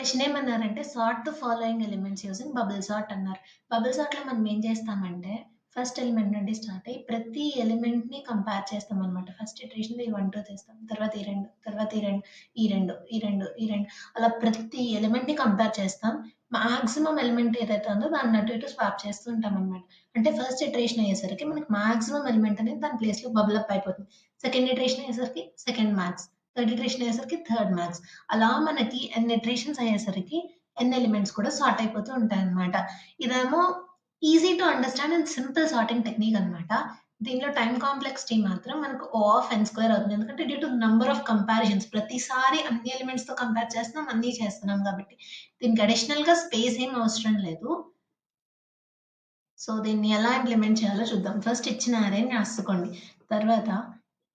Question ఏమన్నారంటే sort the following elements using bubble sort అన్నారు. Bubble సార్ట్‌లో మనం ఏం చేస్తామంటే ఫస్ట్ ఎలిమెంట్ నుండి స్టార్ట్ అయ్యి ప్రతి ఎలిమెంట్‌ని కంపేర్ చేస్తామనమాట. ఫస్ట్ ఇటరేషన్‌లో ఈ 1, 2 తెస్తాం. తర్వాత ఈ 2, తర్వాత ఈ 2, ఈ 2, ఈ 2, ఈ 2 అలా ప్రతి ఎలిమెంట్‌ని కంపేర్ చేస్తాం. మాక్సిమం ఎలిమెంట్ ఏదైతే ఉందో దాన్ని అటు ఇటు స్వాప్ చేస్తూ ఉంటామనమాట. అంటే ఫస్ట్ ఇటరేషన్ అయ్యేసరికి మనకి మాక్సిమం ఎలిమెంట్ అనేది దాని ప్లేస్‌లో బబుల్ అప్ అయిపోతుంది. సెకండ్ ఇటరేషన్ అయ్యేసరికి సెకండ్ మ్యాక్స్, థర్డ్ ఇటరేషన్ అయ్యేసరికి థర్డ్ మ్యాక్స్. అలా మనకి ఎన్ ఇటరేషన్స్ అయ్యేసరికి ఎన్ ఎలిమెంట్స్ కూడా సార్ట్ అయిపోతూ ఉంటాయన్నమాట. ఇదేమో easy to understand and simple sorting technique అన్నమాట. దీనిలో టైమ్ కాంప్లెక్సిటీ మాత్రం మనకు O ఆఫ్ n స్క్వేర్ అవుతుంది. ఎందుకంటే due to number of comparisons ప్రతిసారి అన్ని ఎలిమెంట్స్‌తో కంపేర్ చేస్తున్నాం, అన్నీ చేస్తున్నాం కాబట్టి దీనికి అడిషనల్‌గా స్పేస్ ఏం అవసరం లేదు. సో, దీన్ని ఎలా ఇంప్లిమెంట్ చేయాలో చూద్దాం. ఫస్ట్ ఇచ్చిన అరేని రాసుకోండి. తర్వాత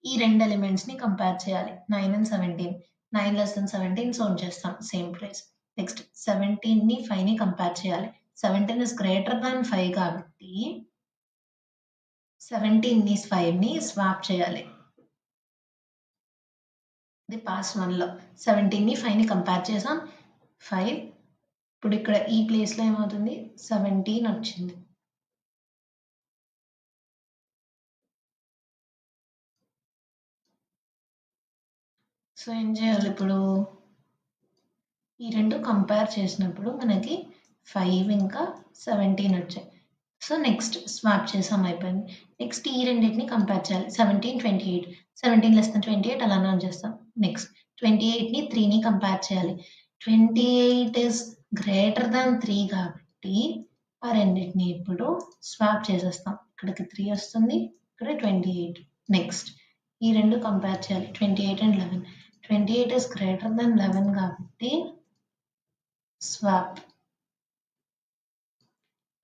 ఈ 2 ఎలిమెంట్స్‌ని కంపేర్ చేయాలి. 9 అండ్ 17. 9 లెస్ దాన్ 17 సో ఉంచేస్తాం సేమ్ ప్లేస్. నెక్స్ట్ 17ని 5ని కంపేర్ చేయాలి. 17 ఇస్ గ్రేటర్ దాన్ 5 కాబట్టి 17ని 5ని స్వాప్ చేయాలి. ఇది పాస్ 1లో 17ని 5ని కంపేర్ చేసాం. 5 ఇప్పుడు ఇక్కడ ఈ ప్లేస్‌లో ఏమవుతుంది 17 వచ్చింది. సో, ఏం చేయాలి ఇప్పుడు? ఈ 2 కంపేర్ చేసినప్పుడు మనకి 5 ఇంకా 17 వచ్చాయి. సో, నెక్స్ట్ స్వాప్ చేసాం అయిపోయింది. నెక్స్ట్ ఈ రెండిటిని కంపేర్ చేయాలి. 17, 28. 17 లెస్ దాన్ 28 అలానే ఉంచేస్తాం. నెక్స్ట్ 28ని 3ని కంపేర్ చేయాలి. 28 ఇస్ గ్రేటర్ దాన్ 3 కాబట్టి ఆ రెండిటిని ఇప్పుడు స్వాప్ చేసేస్తాం. ఇక్కడికి 3 వస్తుంది. ఇక్కడ 28. నెక్స్ట్ ఈ 2 కంపేర్ చేయాలి. 28 అండ్ 11. 28 ఇస్ గ్రేటర్ దాన్ 11 కాబట్టి swap.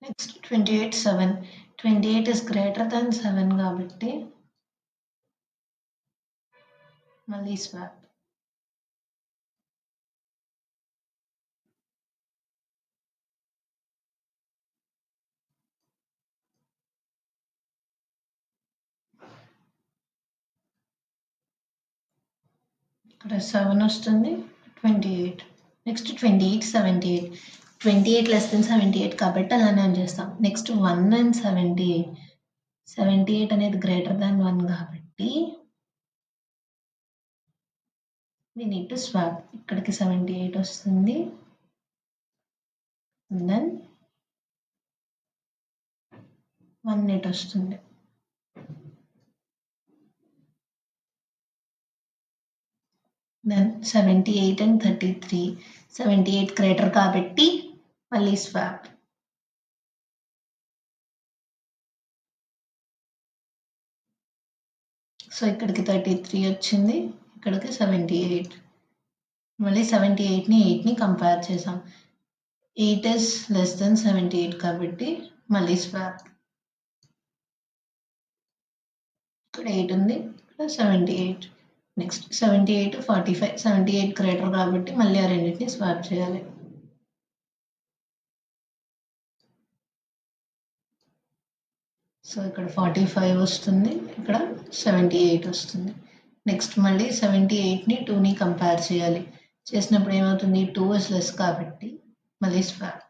Next 28, 7. 28 is greater than 7 కాబట్టి మళ్ళీ స్వాప్. ఇక్కడ 7 వస్తుంది. 28. నెక్స్ట్ 28, 78. 28 less than 78 కాబట్టి అలానే చేస్తాం. Next 1 and 78. 78 అనేది గ్రేటర్ దాన్ 1 కాబట్టి we need to swap. ఇక్కడికి 78 వస్తుంది. And then 18 వస్తుంది. Then 78 and 33. 78 greater కాబట్టి మళ్ళీ స్వాప్. సో ఇక్కడికి 33 వచ్చింది. ఇక్కడికి 78. మళ్ళీ 78ని 8ని కంపేర్ చేసాం. 8 is less than 78 కాబట్టి మళ్ళీ స్వాప్. ఇక్కడ 8 ఉంది. ఇక్కడ 78. నెక్స్ట్ 78, 45. 78 గ్రేటర్ కాబట్టి మళ్ళీ ఆ రెండింటిని స్వాప్ చేయాలి. సో ఇక్కడ 45 వస్తుంది. ఇక్కడ 78 వస్తుంది. నెక్స్ట్ మళ్ళీ 78ని 2ని కంపేర్ చేయాలి. చేసినప్పుడు ఏమవుతుంది 2 is less కాబట్టి మళ్ళీ స్వాప్.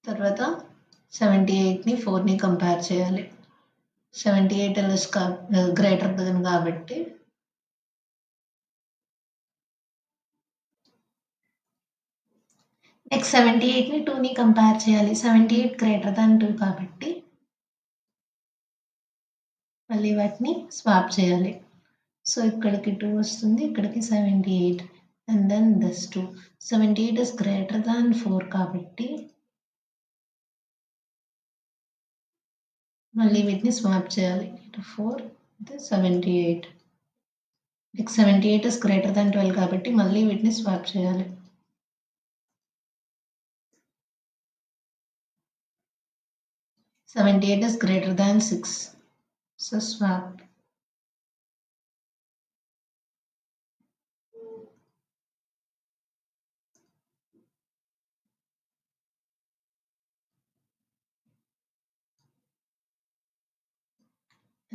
తర్వాత 78ని 4ని కంపేర్ చేయాలి. 78 లెస్ గ్రేటర్ దెన్ కాబట్టి నెక్స్ట్ 78ని 2ని కంపేర్ చేయాలి. 78 గ్రేటర్ దాన్ 2 కాబట్టి మళ్ళీ వాటిని స్వాప్ చేయాలి. సో ఇక్కడికి 2 వస్తుంది. ఇక్కడికి 78 and then this 2. 78 is greater than 4 కాబట్టి మళ్ళీ వీటిని స్వాప్ చేయాలి. 4 78. నెక్స్ట్ 78 ఇస్ గ్రేటర్ దాన్ 12 కాబట్టి మళ్ళీ వీటిని స్వాప్ చేయాలి. So 78 is greater than 6. So swap.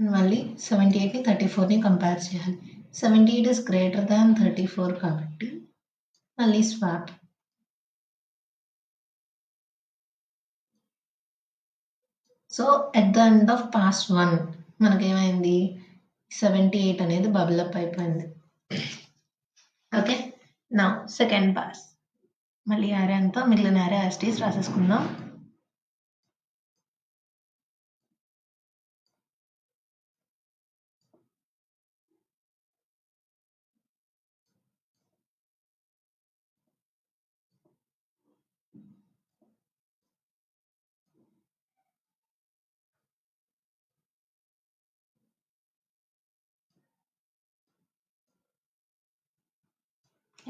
మళ్ళీ 78ని 34ని కంపేర్ చేయాలి. 78 is greater than 34 కాబట్టి మళ్ళీ swap. So at the end of pass 1 మనకేమైంది 78 అనేది బబుల్ అప్ అయిపోయింది. ఓకే, నా సెకండ్ పాస్ మళ్ళీ యారే అంతా మిగిలిన యారే యాస్టీస్ రాసేసుకుందాం.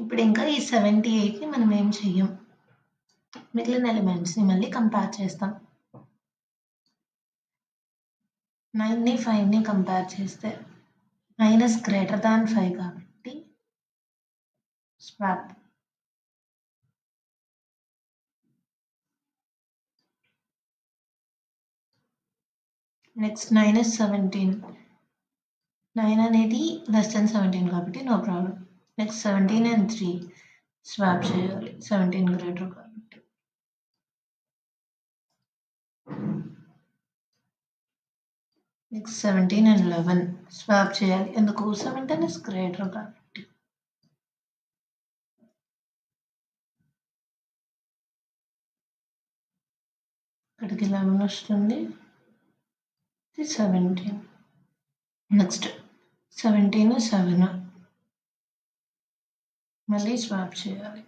ఇప్పుడు ఇంకా ఈ 78ని మనం ఏం చెయ్యం, మిగిలిన ఎలిమెంట్స్ని మళ్ళీ కంపేర్ చేస్తాం. 9ని 5ని కంపేర్ చేస్తే 9 is greater than 5 కాబట్టి స్వాప్. Next 9 is 17. 9 అనేది లెస్ దెన్ 17 కాబట్టి no problem. Next 17 and 3 swap చేయాలి, 17 గ్రేటర్ కాబట్టి. నెక్స్ట్ 17 and 11 స్వాప్ చేయాలి, ఎందుకు 17 is greater కాబట్టి. ఇక్కడికి 11 వస్తుంది, 17. నెక్స్ట్ 17 7 మళ్ళీ స్వాప్ చేయాలి.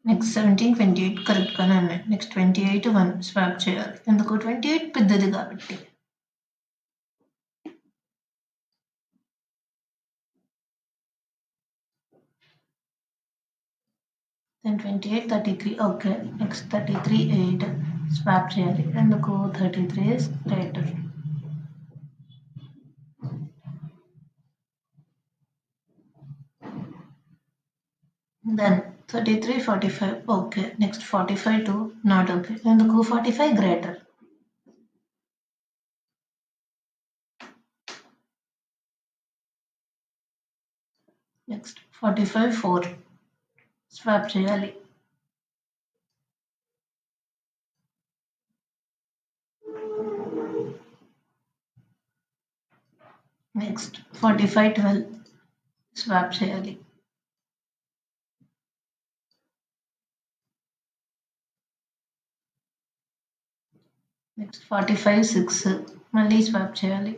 నెక్స్ట్ 17 28 కరెక్ట్గానే ఉన్నాయి. నెక్స్ట్ 28 1 స్వాప్ చేయాలి, ఎందుకు 28 పెద్దది కాబట్టి. Then 28 33 okay. నెక్స్ట్ 33 8 స్వాప్ చేయాలి, ఎందుకు 33 is greater. Then 33 45 okay. Next 45 2 not okay, ఎందుకు 45 గ్రేటర్. నెక్స్ట్ 45 4 స్వాప్ చేయాలి. నెక్స్ట్ 45 12 స్వాప్ చేయాలి. నెక్స్ట్ 45 6 మళ్ళీ స్వాప్ చేయాలి.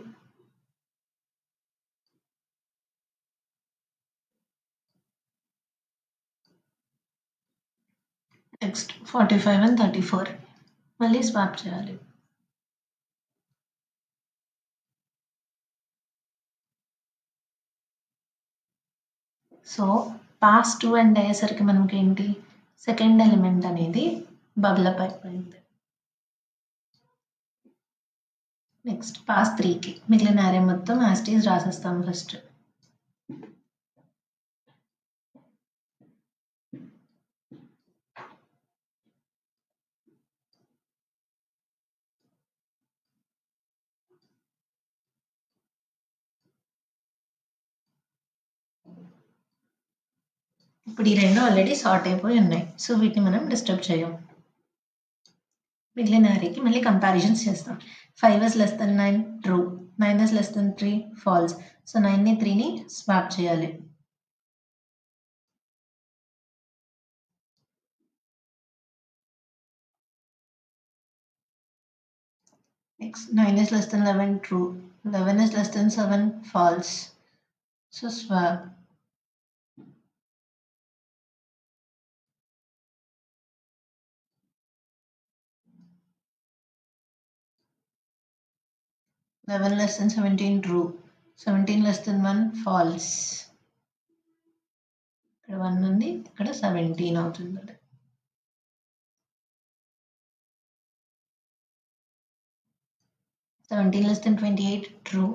నెక్స్ట్ 45 and 34 మళ్ళీ స్వాప్ చేయాలి. సో పాస్ 2 అండ్ అయ్యేసరికి మనకి ఏంటి, సెకండ్ ఎలిమెంట్ అనేది బబుల్ అప్ అయిపోయింది. నెక్స్ట్ పాస్ 3కి మిగిలిన యారే మొత్తం యాస్టీస్ రాసేస్తాం ఫస్ట్. ఇప్పుడు ఈ రెండు ఆల్రెడీ సార్ట్ అయిపోయి ఉన్నాయి, సో వీటిని మనం డిస్టర్బ్ చేయం. మిగిలిన యారేకి మళ్ళీ కంపారిజన్స్ చేస్తాం. 5 is less than 9 true, 9 is less than 3 false. So 9ని 3ని స్వాప్ చేయాలి. Next 9 is less than 11 true, 11 is less than 7 false. So swap. Eleven less than 17 true, 17 less than 1 false. ఇక్కడ 1 ఉంది, ఇక్కడ 17 అవుతుంది. Seventeen less than 28 true,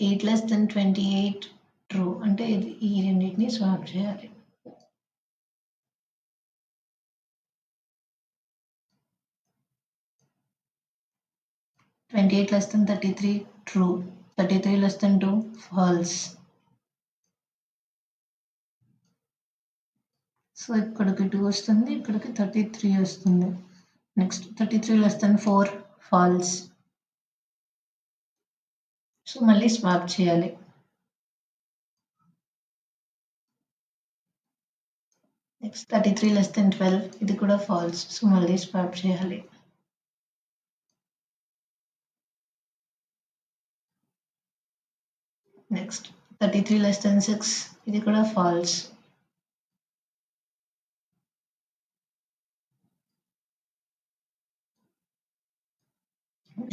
8 less than 28 true. అంటే ఈ రెండింటిని 28ని స్వాప్ చేయాలి. (28 less than 33) true. 33 less than 2 false. So ఇక్కడికి 2 వస్తుంది, ఇక్కడికి 33 వస్తుంది. Next 33 less than 4 false. So మళ్ళీ స్వాప్ చేయాలి. నెక్స్ట్ 33 less than 12 ఇది కూడా ఫాల్స్. సో మళ్ళీ స్వాప్ చేయాలి. నెక్స్ట్ 33 less than 6 ఇది కూడా false.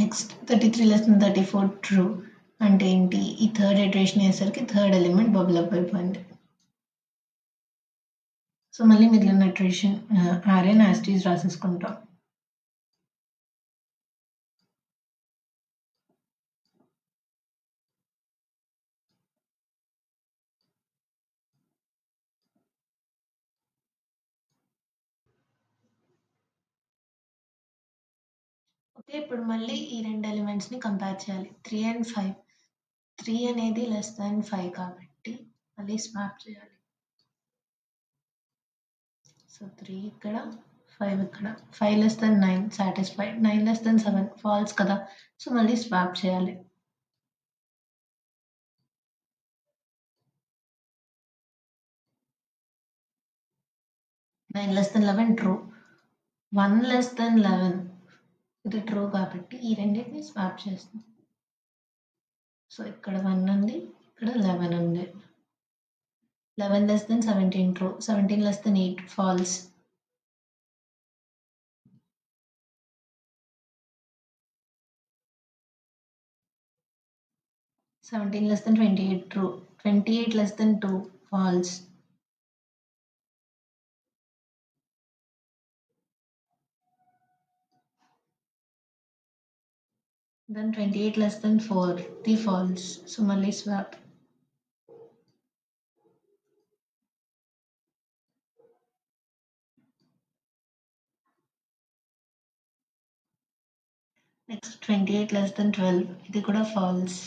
Next 33 less than 34 true. అంటే ఏంటి, ఈ థర్డ్ ఇటరేషన్ అయ్యేసరికి థర్డ్ ఎలిమెంట్ బబుల్ అప్ అయిపోయింది. సో మళ్ళీ మిగిలిన ఇటరేషన్ ఆర్ఎన్ యాస్టీస్ రాసేసుకుంటాం. ఓకే, ఇప్పుడు మళ్ళీ ఈ రెండు ఎలిమెంట్స్ ని కంపేర్ చేయాలి. 3 and 5. 3 అనేది లెస్ దాన్ 5 కాబట్టి మళ్ళీ స్వాప్ చేయాలి. సో 3 ఇక్కడ, 5 ఇక్కడ. 5 less than 9 satisfied. 9 less than 7 false కదా. సో మళ్ళీ స్వాప్ చేయాలి. 9 less than 11 true. 1 less than 11 ఇది ట్రూ కాబట్టి ఈ రెండింటిని స్వాప్ చేస్తాం. సో ఇక్కడ 1 ఉంది, ఇక్కడ 11 ఉంది. 11 less than 17 true. 17 less than 8 false. (17 less than 28 true). 28 less than 2 false. Then 28 less than 4 the false. So mali swap. Next 28 less than 12 ఇది కూడా false.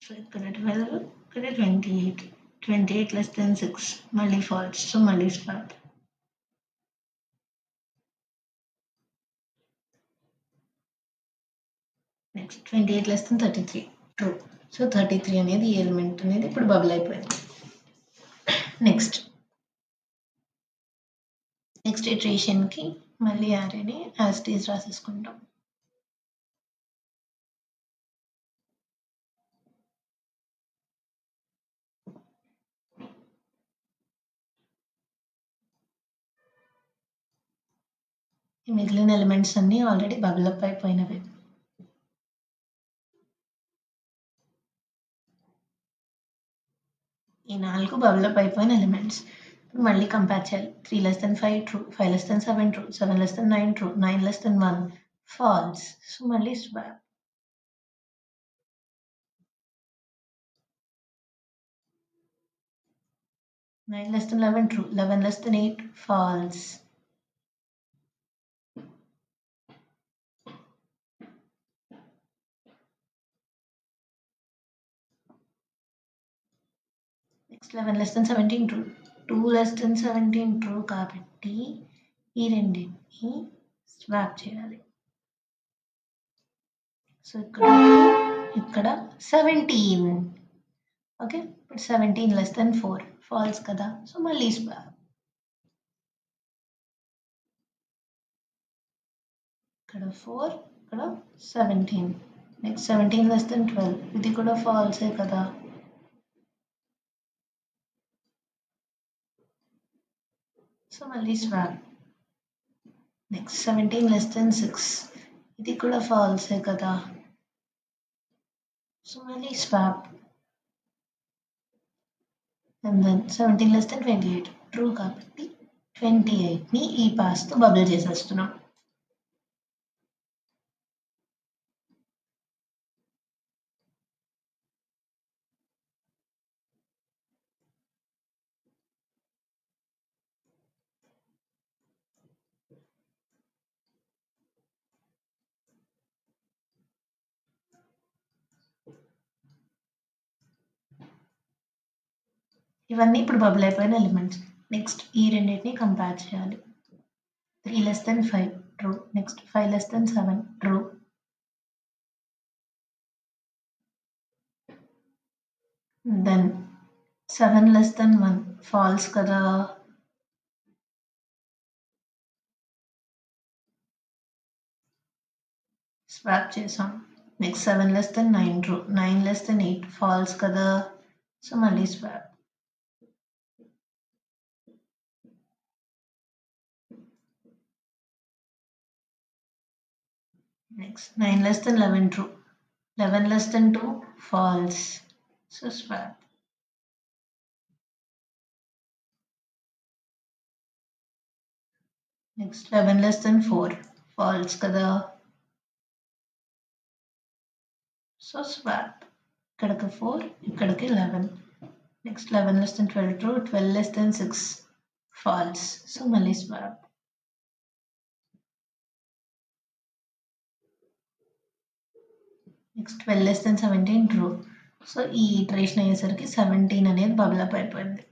So ఇక్కడ 12 ఇక్కడ 28. 28 less than 6 మళ్ళీ false. So మళ్ళీ swap. Next 28 less than 33 true. So 33 అనేది ఈ element అనేది ఇప్పుడు బబుల్ అయిపోయింది. నెక్స్ట్ ఇటరేషన్ కి మళ్ళీ అరేని యాజ్ ఇట్ ఈజ్ రాసేసుకుంటాం. ఈ మిగిలిన ఎలిమెంట్స్ అన్ని ఆల్రెడీ బబుల్ అప్ అయిపోయినవి. ఈ 4 బబుల్ అప్ అయిపోయిన ఎలిమెంట్స్ మళ్ళీ కంపేర్ చేయాలి. 3 less than 5 true. 5 less than 7 true. 7 less than 9 true. 9 less than 1 false. So మళ్ళీ swap. (9 less than 11 true). 11 less than 8 false. Next 11 less than 17 true. 2 less than 17 true కాబట్టి ఈ రెండింటిని swap చేయాలి. So ఇక్కడ 17. Okay, ఇప్పుడు 17 less than 4 falls కదా. So మళ్ళీ swap. ఇక్కడ 4 ఇక్కడ 17. నెక్స్ట్ 17 less than 12 ఇది కూడా ఫాల్సే కదా. సో మళ్ళీ స్వాప్. నెక్స్ట్ 17 less than 6 ఇది కూడా ఫాల్సే కదా. సో మళ్ళీ swap. And then 17 less than 28 true కాబట్టి 28ని ఈ పాస్తో బబుల్ చేసేస్తున్నాం. ఇవన్నీ ఇప్పుడు బబుల్ అయిపోయిన ఎలిమెంట్స్. నెక్స్ట్ ఈ రెండింటిని కంపేర్ చేయాలి. 3 less than 5 true. Next 5 less than 7 true. Then 7 less than 1 false కదా. స్వాప్ చేసాం. Next 7 less than 9 true. 9 less than 8 false కదా. సో మళ్ళీ swap. Next 9 less than 11 true. 11 less than 2 false. So swap. Next 11 less than 4 false kada. So swap. ఇక్కడికి 4 ఇక్కడికి 11. Next 11 less than 12 true. 12 less than 6 false. So మళ్ళీ swap. Next 12 less than 17 true. So ఈ iteration అయ్యేసరికి 17 అనేది bubble up అయిపోయింది.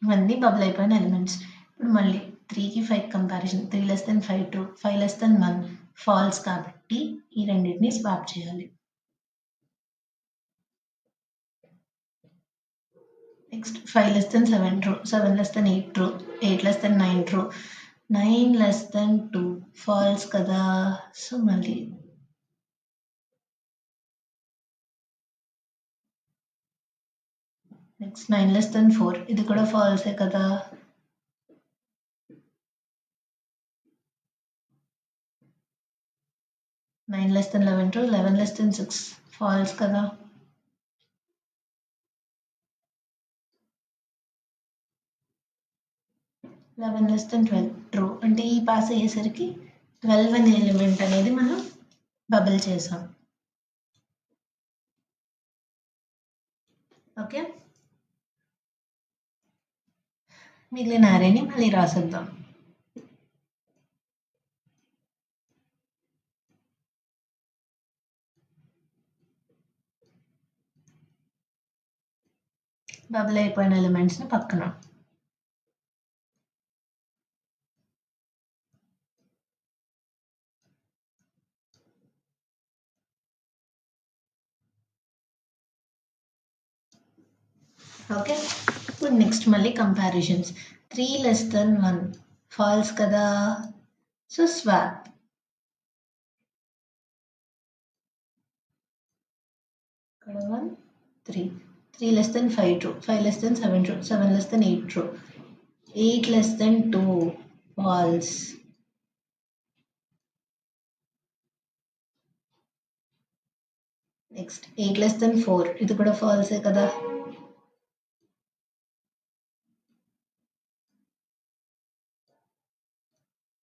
ఇవన్నీ bubble అయిపోయిన elements. ఇప్పుడు మళ్ళీ 3కి 5 comparison. 3 less than 5 true. 5 less than 1 false కాబట్టి ఈ రెండింటిని స్వాప్ చేయాలి. Next 5 less than 7 true. 7 less than 8 true. 8 less than 9 true. 9 less than 2 false కదా. సో మళ్ళీ నెక్స్ట్ 9 less than 4 ఇది కూడా ఫాల్సే కదా. Nine less than 11 true. 11 less than 6 false కదా. Eleven less than 12 true. అంటే ఈ పాస్ అయ్యేసరికి 12 అనే ఎలిమెంట్ అనేది మనం బబుల్ చేసాం. ఓకే, మిగిలిన అరేని మళ్ళీ రాసేద్దాం. బబుల్ అయిపోయిన ఎలిమెంట్స్ని పక్కన. ఓకే, ఇప్పుడు నెక్స్ట్ మళ్ళీ కంపారిజన్స్. 3 less than 1 ఫాల్స్ కదా. So swap. ఇక్కడ 1 3. 3 less than 5 true. 5 less than 7 true. 7 less than 8 true. 8 less than 2 false. Next 8 less than 4 ఇది కూడా ఫాల్సే కదా.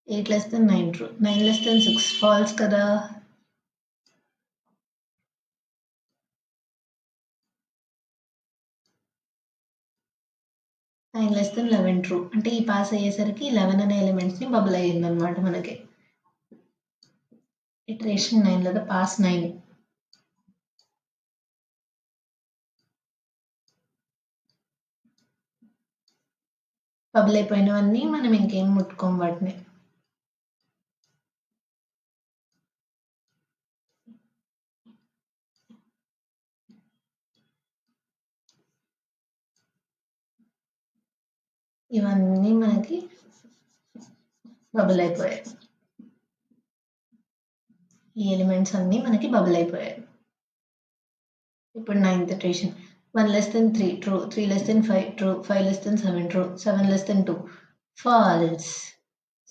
Eight less than 9 true. 9 less than 6 false కదా. Nine less than 11 true. అంటే ఈ pass అయ్యేసరికి 11 అనే ఎలిమెంట్స్ ని బబుల్ అయ్యింది అనమాట మనకి. ఇటరేషన్ 9 లేదా పాస్ 9. బబుల్ అయిపోయినవన్నీ మనం ఇంకేం ముట్టుకోం వాటిని. ఇవన్నీ మనకి బబుల్ అయిపోయాయి. ఈ ఎలిమెంట్స్ అన్నీ మనకి బబుల్ అయిపోయాయి. ఇప్పుడు 9th iteration. 1 less than 3 true. 3 less than 5 true. 5 less than 7 true. 7 less than 2 false.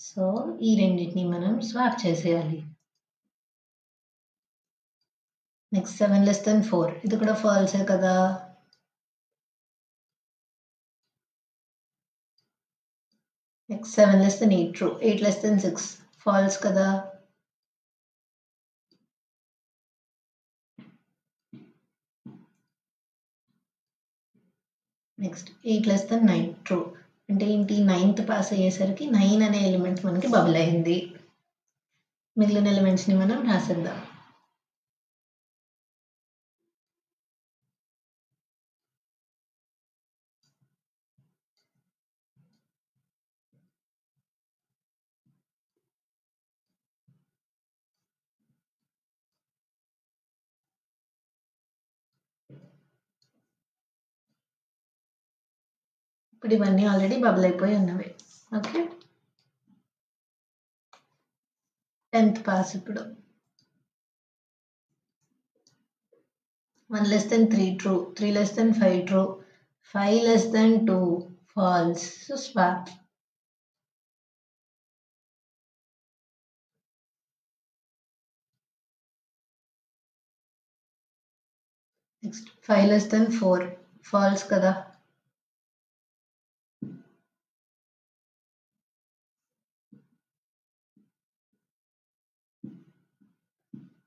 So ఈ రెండింటిని మనం స్వాప్ చేసేయాలి. నెక్స్ట్ 7 less than 4 ఇది కూడా ఫాల్సే కదా. Next 7 less than 8 true. 8 less than 6 false కదా. Next 8 less than 9 true. అంటే ఏంటి 9th పాస్ అయ్యేసరికి 9 అనే ఎలిమెంట్ మనకి బబుల్ అయింది. మిగిలిన ఎలిమెంట్స్ని మనం రాసేద్దాం. ఇప్పుడు ఇవన్నీ ఆల్రెడీ బబుల్ అయిపోయి ఉన్నవి. Okay, 10th pass. ఇప్పుడు 1 less than 3 true, 3 less than 5 true, 5 less than 2 false. So swap. Next 5 less than 4 false kada.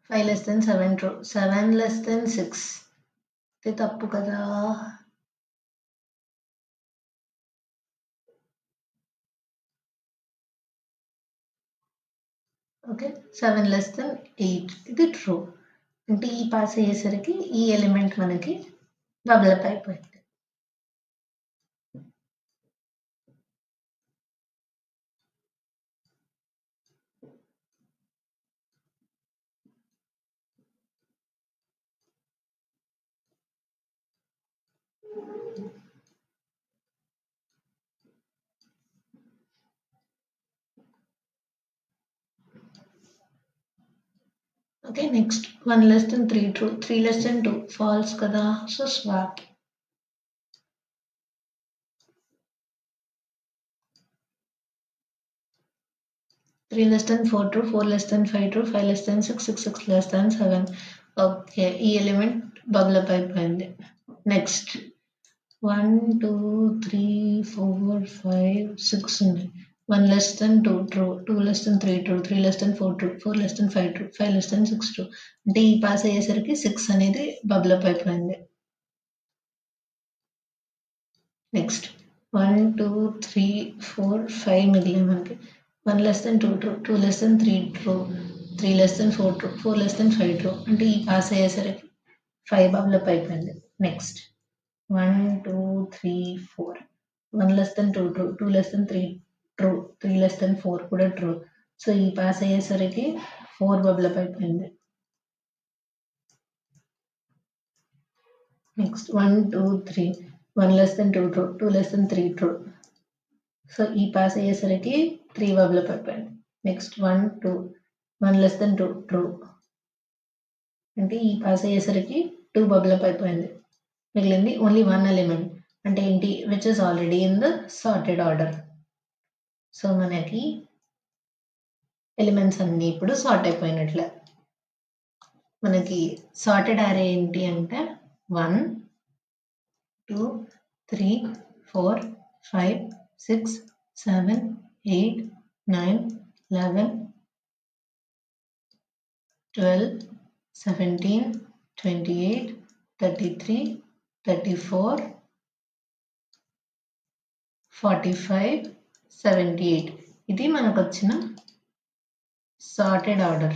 5 less than 7 true, 7 less than 6 ఇది తప్పు కదా. ఓకే, 7 less than 8 ఇది ట్రూ. అంటే ఈ పాస్ అయ్యేసరికి ఈ ఎలిమెంట్ మనకి బబుల్ అప్ అయిపోయింది. Okay, next 1 less than 3 true, 3 less than 2 false కదా. So swap. Three less than 4 true, 4 less than 5 true, 5 less than 6, 6 less than 7. Okay, ఈ ఎలిమెంట్ బబుల్ అప్ అయిపోయింది. నెక్స్ట్ 1 2 3 4 5 6 ఉంది. 1 less than 2 true, 2 less than 3 true, 3 less than 4 true, 4 less than 5 true, 5 less than 6 true. అంటే ఈ pass అయ్యేసరికి 6 అనేది bubble up అయిపోయింది. Next 1 2 3 4 5 మిగిలిన మనకి 1 less than 2 true, 2 less than 3 true, 3 less than 4 true, 4 less than 5 true. అంటే ఈ pass అయ్యేసరికి 5 బబుల్ అప్ అయిపోయింది. Next 1 2 3 4 1 less than 2 true, 2 less than 3 true, 3 less than 4 కూడా ట్రూ. సో ఈ పాస్ అయ్యేసరికి 4 బబుల్ అప్ అయిపోయింది. Next 1 2 3 1 less than 2 true, 2 less than 3 true. So ఈ pass అయ్యేసరికి 3 బబుల్ అప్ అయిపోయింది. Next 1 2 1 less than 2 true. అంటే ఈ పాస్ అయ్యేసరికి 2 బబుల్ అప్ అయిపోయింది. మిగిలింది ఓన్లీ 1 ఎలిమెంట్. అంటే ఏంటి, which is already in the sorted order. So మనకి ఎలిమెంట్స్ అన్ని ఇప్పుడు సార్ట్ అయిపోయినట్లే. మనకి సార్టెడ్ అరే ఏంటి అంటే 1 2 3 4 5 6 7 8 9 11 12 17 28 33 34 45 78. ఇది మనకు వచ్చిన సార్టెడ్ ఆర్డర్.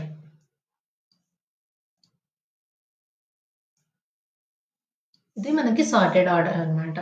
ఇది మనకి సార్టెడ్ ఆర్డర్ అన్నమాట.